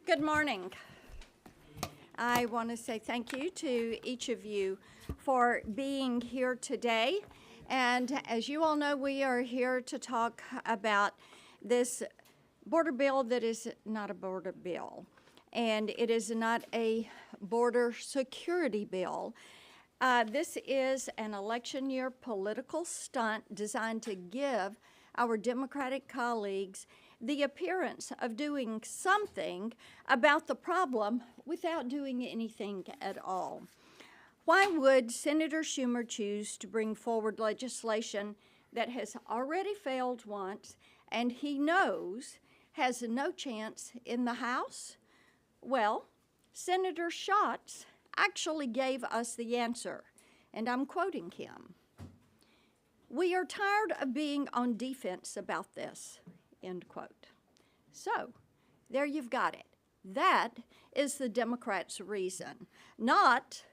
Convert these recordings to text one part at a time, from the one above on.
Good morning. I want to say thank you to each of you for being here today. And as you all know, we are here to talk about this border bill that is not a border bill. And it is not a border security bill. This is an election year political stunt designed to give our Democratic colleagues the appearance of doing something about the problem without doing anything at all. Why would Senator Schumer choose to bring forward legislation that has already failed once and he knows has no chance in the House? Well, Senator Schatz actually gave us the answer, and I'm quoting him. "We are tired of being on defense about this," end quote. So, there you've got it. That is the Democrats' reason. Not,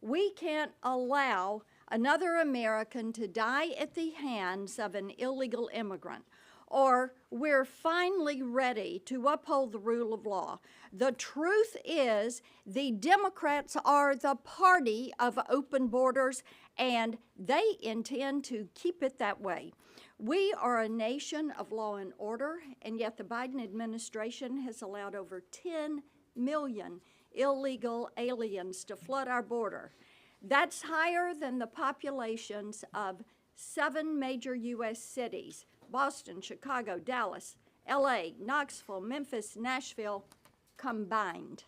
we can't allow another American to die at the hands of an illegal immigrant, or we're finally ready to uphold the rule of law. The truth is, the Democrats are the party of open borders, and they intend to keep it that way. We are a nation of law and order, and yet the Biden administration has allowed over 10 million illegal aliens to flood our border. That's higher than the populations of 7 major U.S. cities: Boston, Chicago, Dallas, L.A., Knoxville, Memphis, Nashville, combined.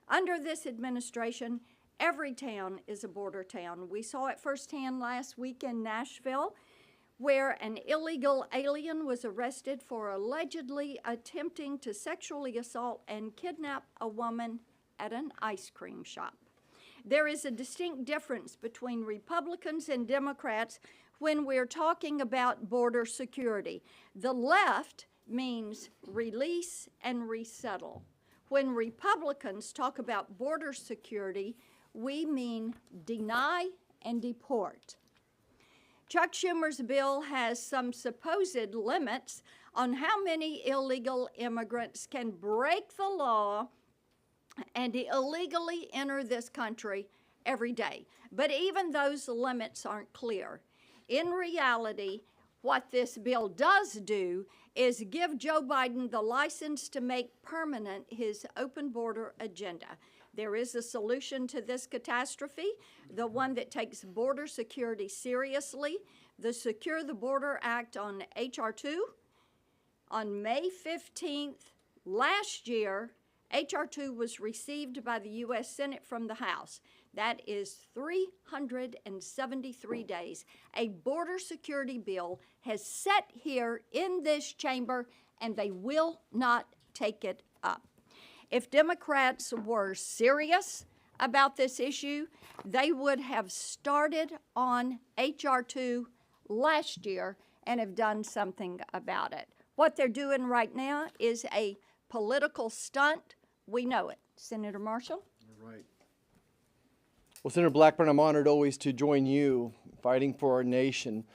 Under this administration, every town is a border town. We saw it firsthand last week in Nashville, where an illegal alien was arrested for allegedly attempting to sexually assault and kidnap a woman at an ice cream shop. There is a distinct difference between Republicans and Democrats when we're talking about border security. The left means release and resettle. When Republicans talk about border security, we mean deny and deport. Chuck Schumer's bill has some supposed limits on how many illegal immigrants can break the law and illegally enter this country every day. But even those limits aren't clear. In reality, what this bill does do is give Joe Biden the license to make permanent his open border agenda. There is a solution to this catastrophe, the one that takes border security seriously, the Secure the Border Act on H.R. 2. On May 15th last year, H.R. 2 was received by the U.S. Senate from the House. That is 373 days. A border security bill has sat here in this chamber, and they will not take it up. If Democrats were serious about this issue, they would have started on H.R. 2 last year and have done something about it. What they're doing right now is a political stunt. We know it. Senator Marshall? All right. Well, Senator Blackburn, I'm honored always to join you fighting for our nation.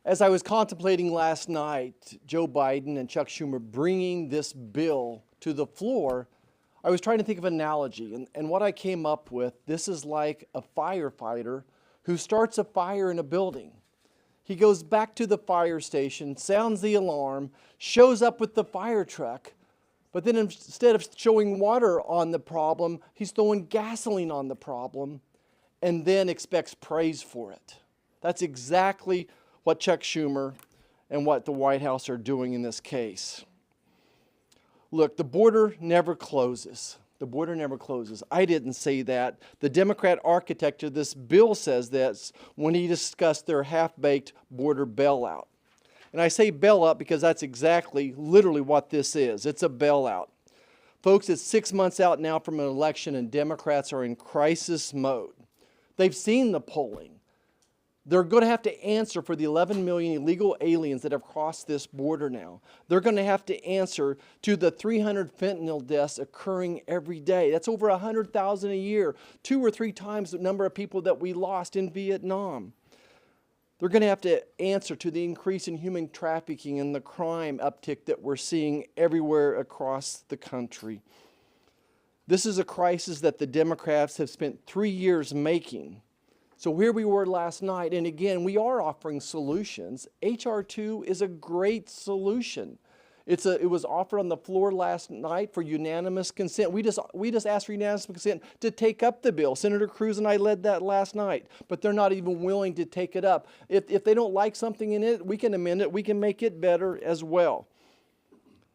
As I was contemplating last night, Joe Biden and Chuck Schumer bringing this bill to the floor, I was trying to think of an analogy, and what I came up with, this is like a firefighter who starts a fire in a building. He goes back to the fire station, sounds the alarm, shows up with the fire truck, but then instead of showing water on the problem, he's throwing gasoline on the problem and then expects praise for it. That's exactly what Chuck Schumer and what the White House are doing in this case. Look, the border never closes. The border never closes. I didn't say that. The Democrat architect of this bill says this when he discussed their half-baked border bailout. And I say bailout because that's exactly, literally what this is. It's a bailout. Folks, it's 6 months out now from an election, and Democrats are in crisis mode. They've seen the polling. They're going to have to answer for the 11 million illegal aliens that have crossed this border now. They're going to have to answer to the 300 fentanyl deaths occurring every day. That's over 100,000 a year, 2 or 3 times the number of people that we lost in Vietnam. They're going to have to answer to the increase in human trafficking and the crime uptick that we're seeing everywhere across the country. This is a crisis that the Democrats have spent 3 years making. So here we were last night, and again, we are offering solutions. H.R. 2 is a great solution. It was offered on the floor last night for unanimous consent. We just asked for unanimous consent to take up the bill. Senator Cruz and I led that last night, but they're not even willing to take it up. If they don't like something in it, we can amend it. We can make it better as well.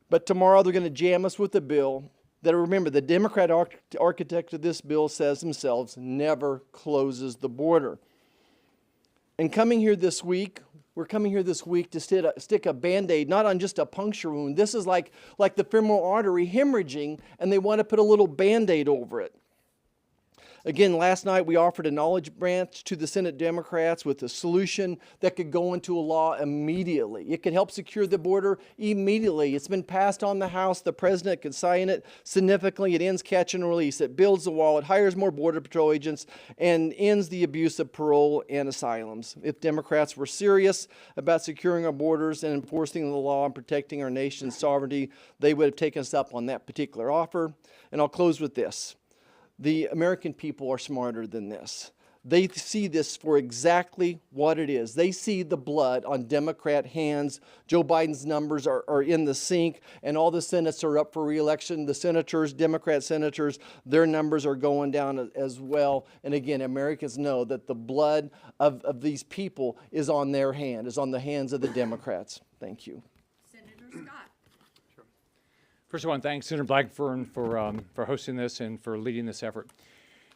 But tomorrow they're going to jam us with a bill that, remember, the Democrat architect of this bill says themselves never closes the border. And we're coming here this week to stick a Band-Aid, not on just a puncture wound. This is like the femoral artery hemorrhaging, and they want to put a little Band-Aid over it. Again, last night we offered a knowledge branch to the Senate Democrats with a solution that could go into a law immediately. It could help secure the border immediately. It's been passed on the House. The president could sign it significantly. It ends catch and release. It builds the wall. It hires more Border Patrol agents and ends the abuse of parole and asylums. If Democrats were serious about securing our borders and enforcing the law and protecting our nation's sovereignty, they would have taken us up on that particular offer. And I'll close with this. The American people are smarter than this. They see this for exactly what it is. They see the blood on Democrat hands. Joe Biden's numbers are in the sink, and all the Senates are up for re-election. The senators, Democrat senators, their numbers are going down as well. And again, Americans know that the blood of these people is on their hand, is on the hands of the Democrats. Thank you. Senator Scott. First, I want to thank Senator Blackburn for hosting this and for leading this effort.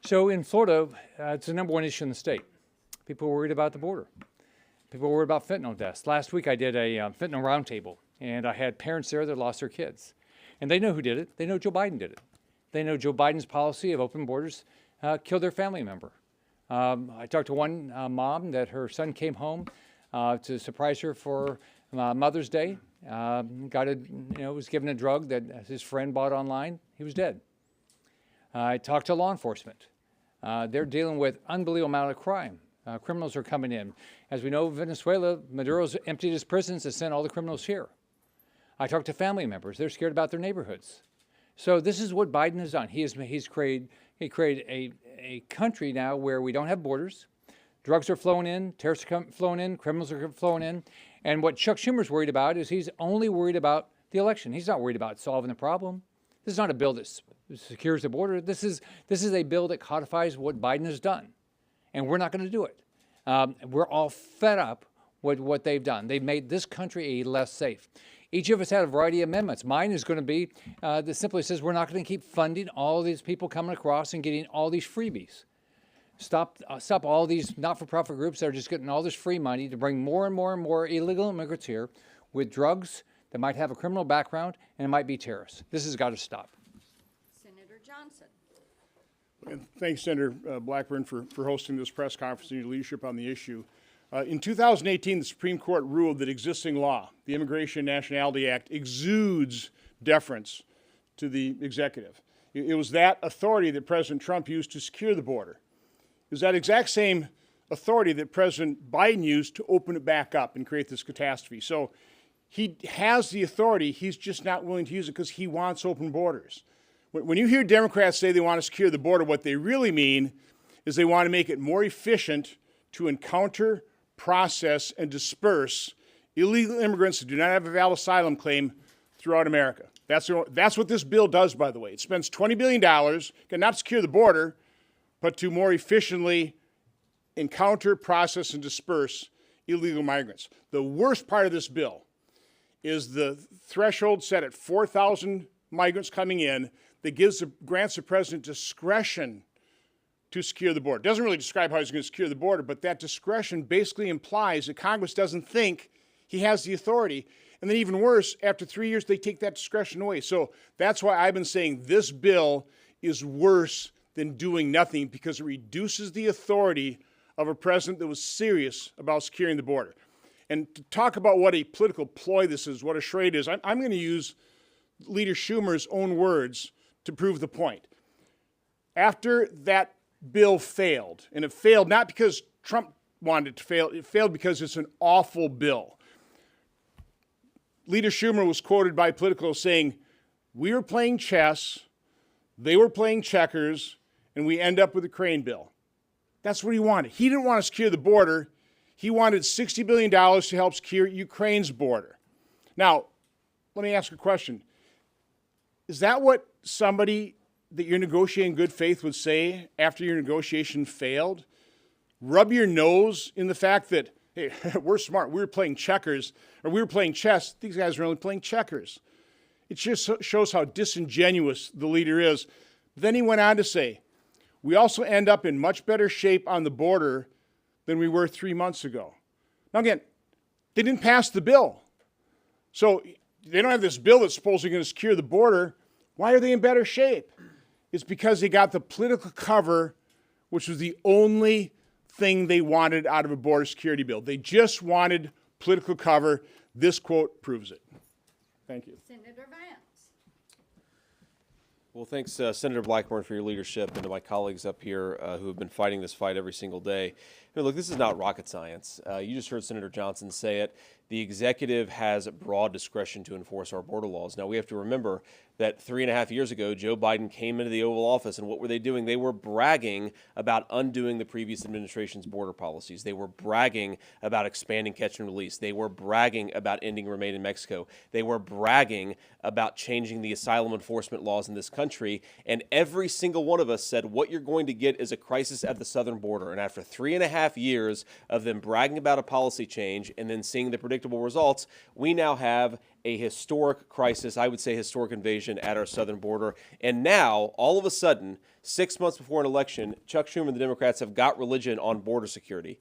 So in Florida, it's the number one issue in the state. People are worried about the border. People are worried about fentanyl deaths. Last week, I did a fentanyl roundtable, and I had parents there that lost their kids. And they know who did it. They know Joe Biden did it. They know Joe Biden's policy of open borders killed their family member. I talked to one mom that her son came home to surprise her for Mother's Day. Was given a drug that his friend bought online. He was dead. I talked to law enforcement. They're dealing with unbelievable amount of crime. Criminals are coming in. As we know, Venezuela, Maduro's emptied his prisons and sent all the criminals here. I talked to family members. They're scared about their neighborhoods. So this is what Biden has done. He's created a country now where we don't have borders. Drugs are flowing in, terrorists are flowing in, criminals are flowing in. And what Chuck Schumer's worried about is he's only worried about the election. He's not worried about solving the problem. This is not a bill that secures the border. This is a bill that codifies what Biden has done. And we're not going to do it. We're all fed up with what they've done. They've made this country less safe. Each of us had a variety of amendments. Mine is going to be that simply says we're not going to keep funding all these people coming across and getting all these freebies. Stop all these not-for-profit groups that are just getting all this free money to bring more and more and more illegal immigrants here with drugs that might have a criminal background and it might be terrorists. This has got to stop. Senator Johnson. And thanks, Senator Blackburn, for hosting this press conference and your leadership on the issue. In 2018, the Supreme Court ruled that existing law, the Immigration and Nationality Act, exudes deference to the executive. It was that authority that President Trump used to secure the border. It was that exact same authority that President Biden used to open it back up and create this catastrophe. So he has the authority, he's just not willing to use it because he wants open borders. When you hear Democrats say they want to secure the border, what they really mean is they want to make it more efficient to encounter, process, and disperse illegal immigrants who do not have a valid asylum claim throughout America. That's what this bill does, by the way. It spends $20 billion, not to secure the border, but to more efficiently encounter, process, and disperse illegal migrants. The worst part of this bill is the threshold set at 4,000 migrants coming in that grants the president discretion to secure the border. It doesn't really describe how he's going to secure the border, but that discretion basically implies that Congress doesn't think he has the authority. And then even worse, after 3 years, they take that discretion away. So that's why I've been saying this bill is worse than doing nothing because it reduces the authority of a president that was serious about securing the border. And to talk about what a political ploy this is, what a charade is, I'm going to use Leader Schumer's own words to prove the point. After that bill failed, and it failed not because Trump wanted it to fail. It failed because it's an awful bill. Leader Schumer was quoted by Politico saying, "We were playing chess, they were playing checkers, and we end up with a crane bill." That's what he wanted. He didn't want to secure the border. He wanted $60 billion to help secure Ukraine's border. Now, let me ask a question. Is that what somebody that you're negotiating in good faith would say after your negotiation failed? Rub your nose in the fact that, hey, we're smart, we were playing checkers, or we were playing chess, these guys are only playing checkers. It just shows how disingenuous the leader is. Then he went on to say, we also end up in much better shape on the border than we were 3 months ago. Now again, they didn't pass the bill. So they don't have this bill that's supposedly going to secure the border. Why are they in better shape? It's because they got the political cover, which was the only thing they wanted out of a border security bill. They just wanted political cover. This quote proves it. Thank you. Senator Vance. Well, thanks, Senator Blackburn, for your leadership, and to my colleagues up here who have been fighting this fight every single day. I mean, look, this is not rocket science. You just heard Senator Johnson say it. The executive has broad discretion to enforce our border laws. Now, we have to remember that 3.5 years ago, Joe Biden came into the Oval Office, and what were they doing? They were bragging about undoing the previous administration's border policies. They were bragging about expanding catch and release. They were bragging about ending remain in Mexico. They were bragging about changing the asylum enforcement laws in this country. And every single one of us said, what you're going to get is a crisis at the southern border. And after 3.5 years of them bragging about a policy change and then seeing the predictable results, we now have a historic crisis, I would say historic invasion at our southern border. And now, all of a sudden, 6 months before an election, Chuck Schumer and the Democrats have got religion on border security.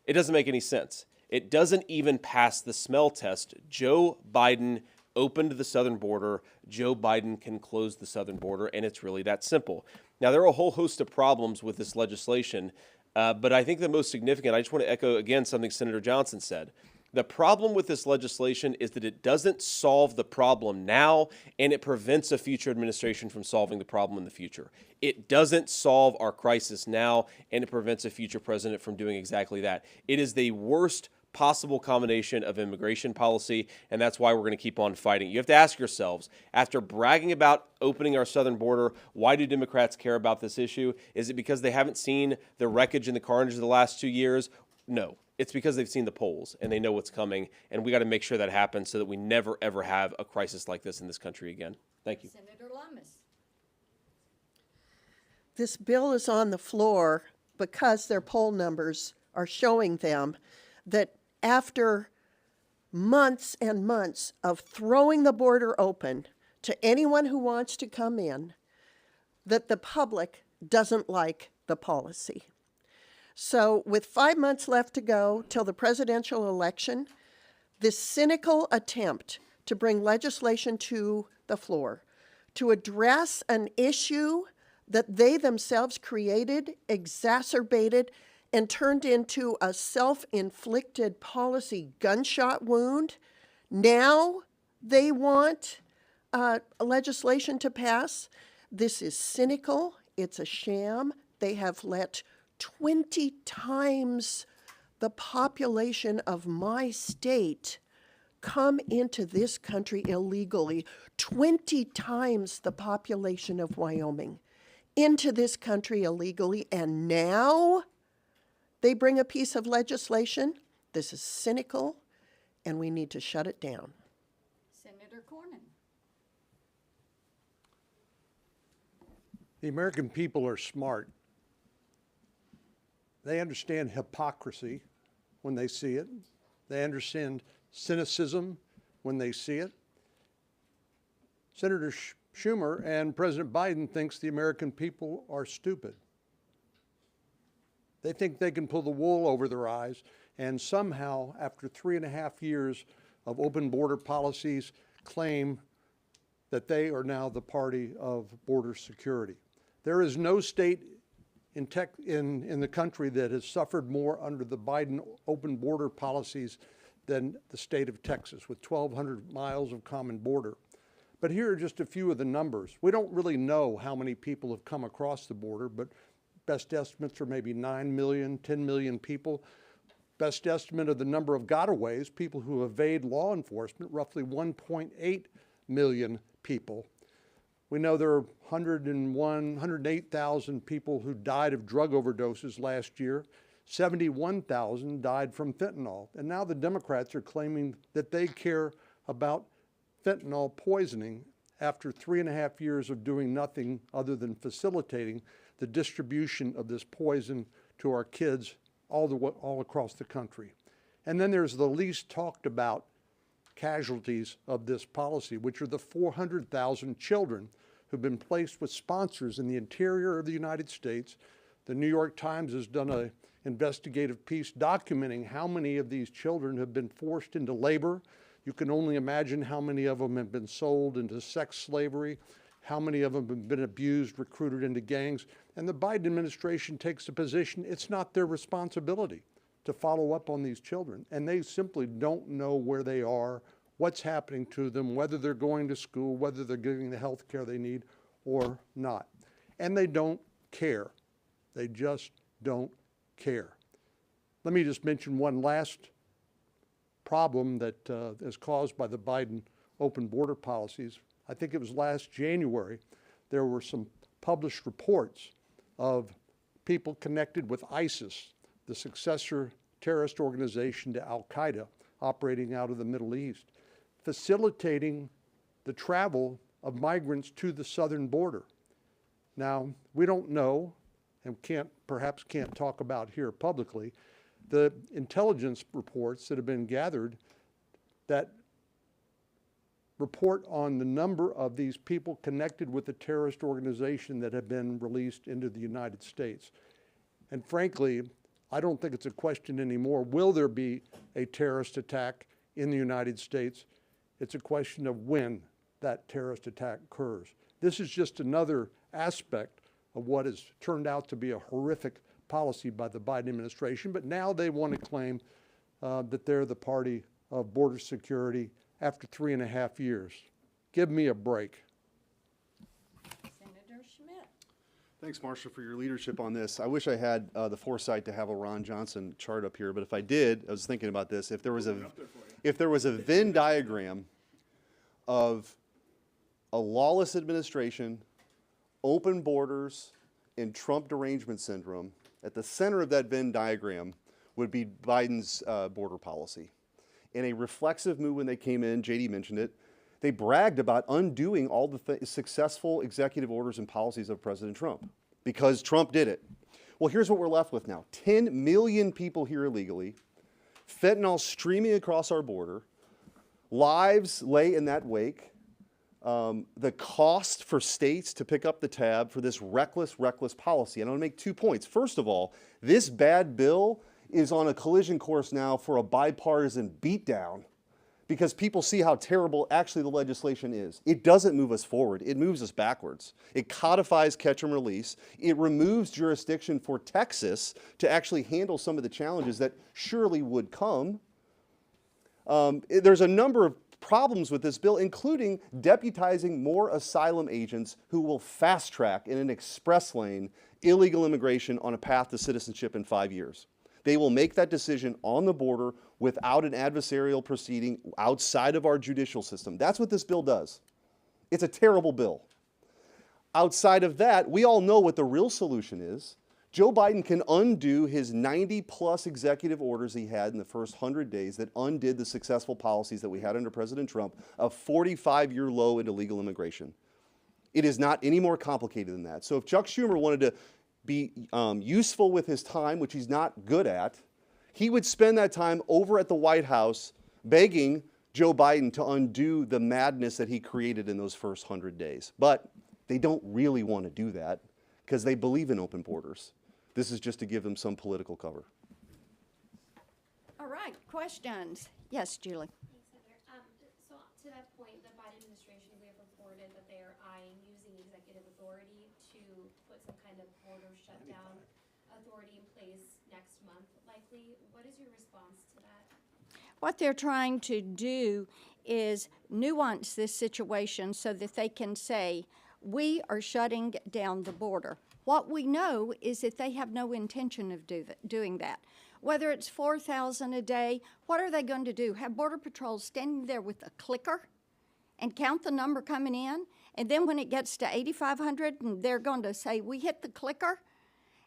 It doesn't make any sense. It doesn't even pass the smell test. Joe Biden opened the southern border. Joe Biden can close the southern border, and it's really that simple. Now, there are a whole host of problems with this legislation, but I think the most significant, I just want to echo again something Senator Johnson said. The problem with this legislation is that it doesn't solve the problem now, and it prevents a future administration from solving the problem in the future. It doesn't solve our crisis now, and it prevents a future president from doing exactly that. It is the worst possible combination of immigration policy, and that's why we're going to keep on fighting. You have to ask yourselves, after bragging about opening our southern border, why do Democrats care about this issue? Is it because they haven't seen the wreckage and the carnage of the last 2 years? No. It's because they've seen the polls and they know what's coming, and we got to make sure that happens so that we never, ever have a crisis like this in this country again. Thank you. Senator Lummis. This bill is on the floor because their poll numbers are showing them that after months and months of throwing the border open to anyone who wants to come in, that the public doesn't like the policy. So with 5 months left to go till the presidential election, this cynical attempt to bring legislation to the floor to address an issue that they themselves created, exacerbated, and turned into a self-inflicted policy gunshot wound. Now they want legislation to pass. This is cynical. It's a sham. They have let 20 times the population of my state come into this country illegally. 20 times the population of Wyoming into this country illegally, and now they bring a piece of legislation. This is cynical, and we need to shut it down. Senator Cornyn. The American people are smart. They understand hypocrisy when they see it. They understand cynicism when they see it. Senator Schumer and President Biden thinks the American people are stupid. They think they can pull the wool over their eyes and somehow, after 3.5 years of open border policies, claim that they are now the party of border security. There is no state in the country that has suffered more under the Biden open border policies than the state of Texas, with 1,200 miles of common border. But here are just a few of the numbers. We don't really know how many people have come across the border, but best estimates are maybe 9 million, 10 million people. Best estimate of the number of gotaways, people who evade law enforcement, roughly 1.8 million people. We know there are 108,000 people who died of drug overdoses last year. 71,000 died from fentanyl. And now the Democrats are claiming that they care about fentanyl poisoning after 3.5 years of doing nothing other than facilitating the distribution of this poison to our kids all across the country. And then there's the least talked about casualties of this policy, which are the 400,000 children who've been placed with sponsors in the interior of the United States. The New York Times has done an investigative piece documenting how many of these children have been forced into labor. You can only imagine how many of them have been sold into sex slavery, how many of them have been abused, recruited into gangs. And the Biden administration takes the position it's not their responsibility to follow up on these children. And they simply don't know where they are, what's happening to them, whether they're going to school, whether they're getting the health care they need or not. And they don't care. They just don't care. Let me just mention one last problem that is caused by the Biden open border policies. I think it was last January, there were some published reports of people connected with ISIS, the successor terrorist organization to Al-Qaeda operating out of the Middle East, facilitating the travel of migrants to the southern border. Now, we don't know and perhaps can't talk about here publicly the intelligence reports that have been gathered that report on the number of these people connected with the terrorist organization that have been released into the United States. And frankly, I don't think it's a question anymore. Will there be a terrorist attack in the United States? It's a question of when that terrorist attack occurs. This is just another aspect of what has turned out to be a horrific policy by the Biden administration, but now they want to claim that they're the party of border security after 3.5 years. Give me a break. Senator Schmidt. Thanks, Marsha, for your leadership on this. I wish I had the foresight to have a Ron Johnson chart up here, but if I did, I was thinking about this. If there was a Venn diagram of a lawless administration, open borders, and Trump derangement syndrome, at the center of that Venn diagram would be Biden's border policy. In a reflexive move when they came in, JD mentioned it, they bragged about undoing all the successful executive orders and policies of President Trump because Trump did it. Well, here's what we're left with now. 10 million people here illegally, fentanyl streaming across our border, lives lay in that wake, the cost for states to pick up the tab for this reckless policy. And I want to make 2 points. First of all, this bad bill is on a collision course now for a bipartisan beatdown because people see how terrible actually the legislation is. It doesn't move us forward. It moves us backwards. It codifies catch and release. It removes jurisdiction for Texas to actually handle some of the challenges that surely would come. There's a number of problems with this bill, including deputizing more asylum agents who will fast track in an express lane illegal immigration on a path to citizenship in 5 years. They will make that decision on the border without an adversarial proceeding outside of our judicial system. That's what this bill does. It's a terrible bill. Outside of that, we all know what the real solution is. Joe Biden can undo his 90-plus executive orders he had in the first 100 days that undid the successful policies that we had under President Trump, a 45-year low in illegal immigration. It is not any more complicated than that. So if Chuck Schumer wanted to be useful with his time, which he's not good at, he would spend that time over at the White House begging Joe Biden to undo the madness that he created in those first 100 days. But they don't really want to do that because they believe in open borders. This is just to give them some political cover. All right, questions? Yes, Julie. Thanks, Senator. So to that point, the Biden administration, we have reported that they are eyeing using executive authority to put some kind of border shutdown authority in place next month, likely. What is your response to that? What they're trying to do is nuance this situation so that they can say, we are shutting down the border. What we know is that they have no intention of doing that. whether it's 4,000 a day, what are they going to do? Have Border Patrol standing there with a clicker and count the number coming in? And then when it gets to 8,500, and they're going to say, we hit the clicker?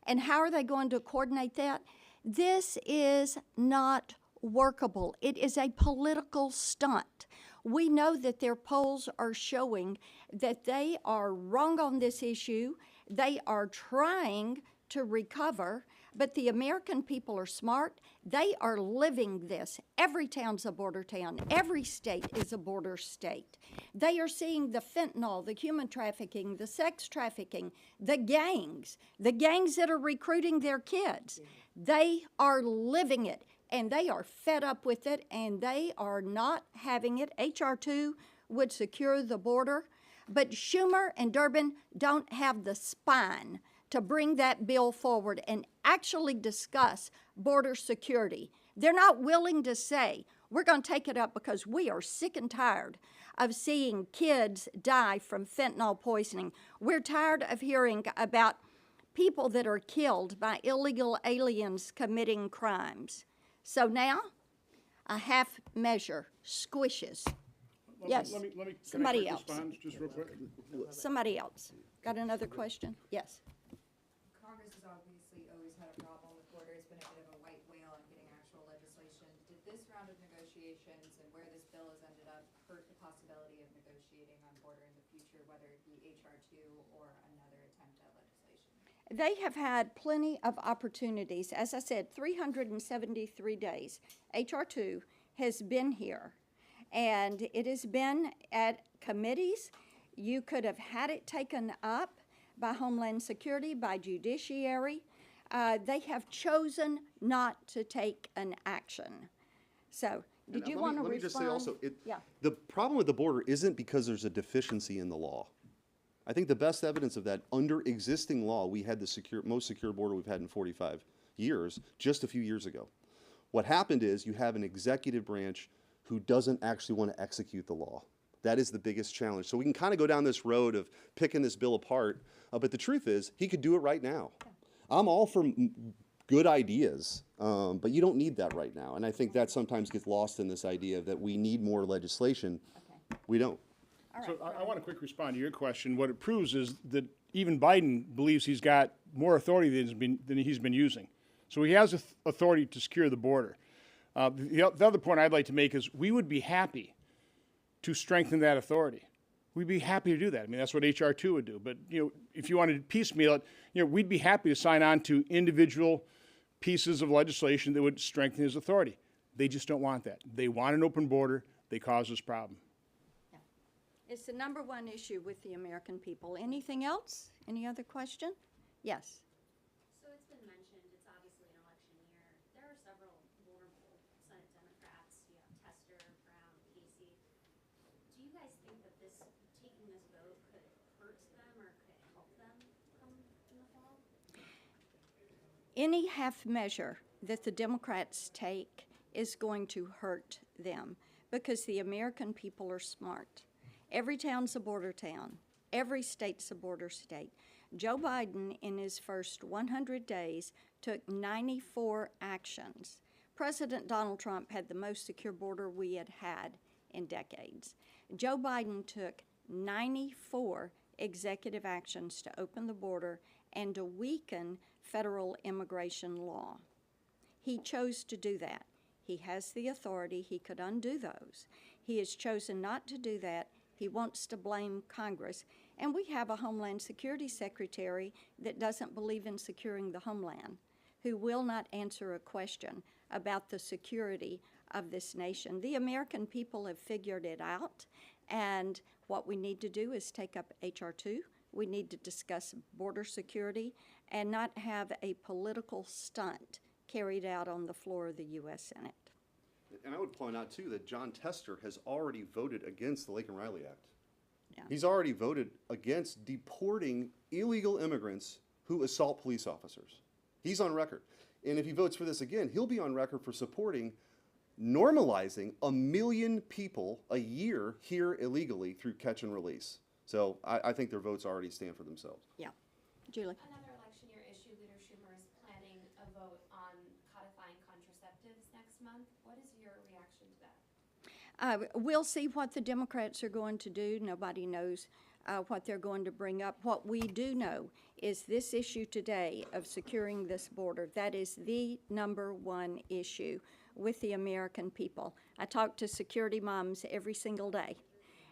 And how are they going to coordinate that? This is not workable. It is a political stunt. We know that their polls are showing that they are wrong on this issue. They are trying to recover, but the American people are smart. They are living this. Every town's a border town. Every state is a border state. They are seeing the fentanyl, the human trafficking, the sex trafficking, the gangs that are recruiting their kids. They are living it, and they are fed up with it, and they are not having it. H.R. 2 would secure the border, but Schumer and Durbin don't have the spine to bring that bill forward and actually discuss border security. They're not willing to say, we're going to take it up because we are sick and tired of seeing kids die from fentanyl poisoning. We're tired of hearing about people that are killed by illegal aliens committing crimes. So now, a half measure squishes. Yes, somebody else. Respond just real quick? Somebody else. Got another question? Yes. Congress has obviously always had a problem with border. It's been a bit of a white whale on getting actual legislation. Did this round of negotiations and where this bill has ended up hurt the possibility of negotiating on border in the future, whether it be H.R. 2 or another attempt at legislation? They have had plenty of opportunities. As I said, 373 days. H.R. 2 has been here, and it has been at committees. You could have had it taken up by Homeland Security, by Judiciary. They have chosen not to take an action. So, did you want to respond? Let me just say also, Yeah. the problem with the border isn't because there's a deficiency in the law. I think the best evidence of that, under existing law, we had the most secure border we've had in 45 years, just a few years ago. What happened is you have an executive branch who doesn't actually want to execute the law. That is the biggest challenge. So we can kind of go down this road of picking this bill apart, but the truth is, he could do it right now. I'm all for good ideas, but you don't need that right now. And I think that sometimes gets lost in this idea that we need more legislation. Okay. We don't. So I want to quick respond to your question. What it proves is that even Biden believes he's got more authority than he's been using. So he has authority to secure the border. The other point I'd like to make is we would be happy to strengthen that authority. We'd be happy to do that. I mean, that's what H.R. 2 would do. But, if you wanted to piecemeal it, we'd be happy to sign on to individual pieces of legislation that would strengthen his authority. They just don't want that. They want an open border. They cause this problem. Yeah. It's the number one issue with the American people. Anything else? Any other question? Yes. So it's been mentioned, it's obviously an election year. There are several vulnerable Senate Democrats. You have Tester, Brown, Casey. Do you guys think that taking this vote could hurt them or could help them come in the fall? Any half measure that the Democrats take is going to hurt them because the American people are smart. Every town's a border town. Every state's a border state. Joe Biden, in his first 100 days, took 94 actions. President Donald Trump had the most secure border we had had in decades. Joe Biden took 94 executive actions to open the border and to weaken federal immigration law. He chose to do that. He has the authority. He could undo those. He has chosen not to do that. He wants to blame Congress. And we have a Homeland Security Secretary that doesn't believe in securing the homeland, who will not answer a question about the security of this nation. The American people have figured it out, and what we need to do is take up H.R. 2. We need to discuss border security and not have a political stunt carried out on the floor of the U.S. Senate. And I would point out, too, that John Tester has already voted against the Lake and Riley Act. Yeah. He's already voted against deporting illegal immigrants who assault police officers. He's on record. And if he votes for this again, he'll be on record for supporting normalizing 1 million people a year here illegally through catch and release. So I think their votes already stand for themselves. Yeah. Julie? Another election year issue, Leader Schumer is planning a vote on codifying month. What is your reaction to that? We'll see what the Democrats are going to do. Nobody knows what they're going to bring up. What we do know is this issue today of securing this border. That is the #1 issue with the American people. I talk to security moms every single day,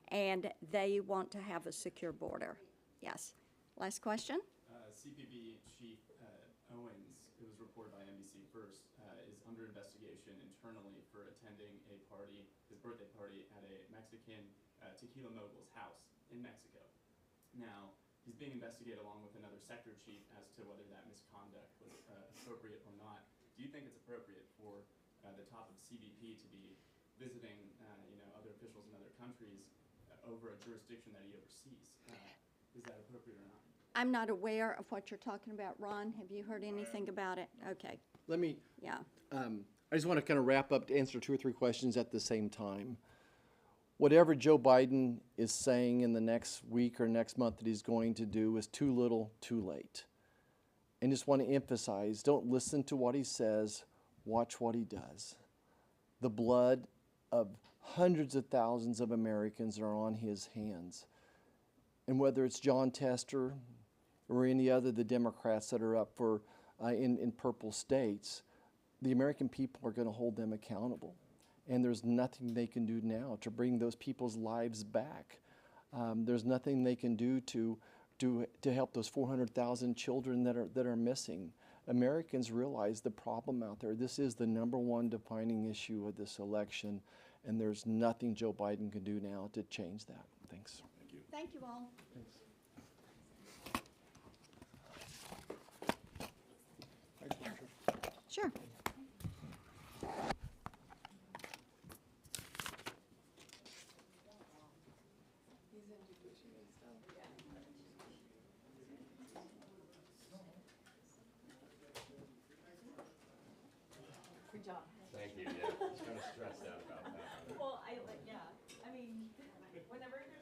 and they want to have a secure border. Yes. Last question? CPB Chief Owens, it was reported by NBC First, is under investigation internally for attending a party, his birthday party, at a Mexican tequila mogul's house in Mexico. Now, he's being investigated along with another sector chief as to whether that misconduct was appropriate or not. Do you think it's appropriate for the top of CBP to be visiting, other officials in other countries over a jurisdiction that he oversees? Is that appropriate or not? I'm not aware of what you're talking about. Ron, have you heard anything about it? Okay. Let me, Yeah. I just want to kind of wrap up to answer 2 or 3 questions at the same time. Whatever Joe Biden is saying in the next week or next month that he's going to do is too little, too late. And just want to emphasize, don't listen to what he says, watch what he does. The blood of hundreds of thousands of Americans are on his hands. And whether it's John Tester or any other of the Democrats that are up for in purple states, the American people are going to hold them accountable. And there's nothing they can do now to bring those people's lives back. There's nothing they can do to help those 400,000 children that are missing. Americans realize the problem out there. This is the #1 defining issue of this election, and there's nothing Joe Biden can do now to change that. Thanks. Thank you. Thank you all. Thanks. Thanks, Marsha. Sure. Thank you, yeah. I was kind of stressed out about that. Well, yeah, I mean, whenever you're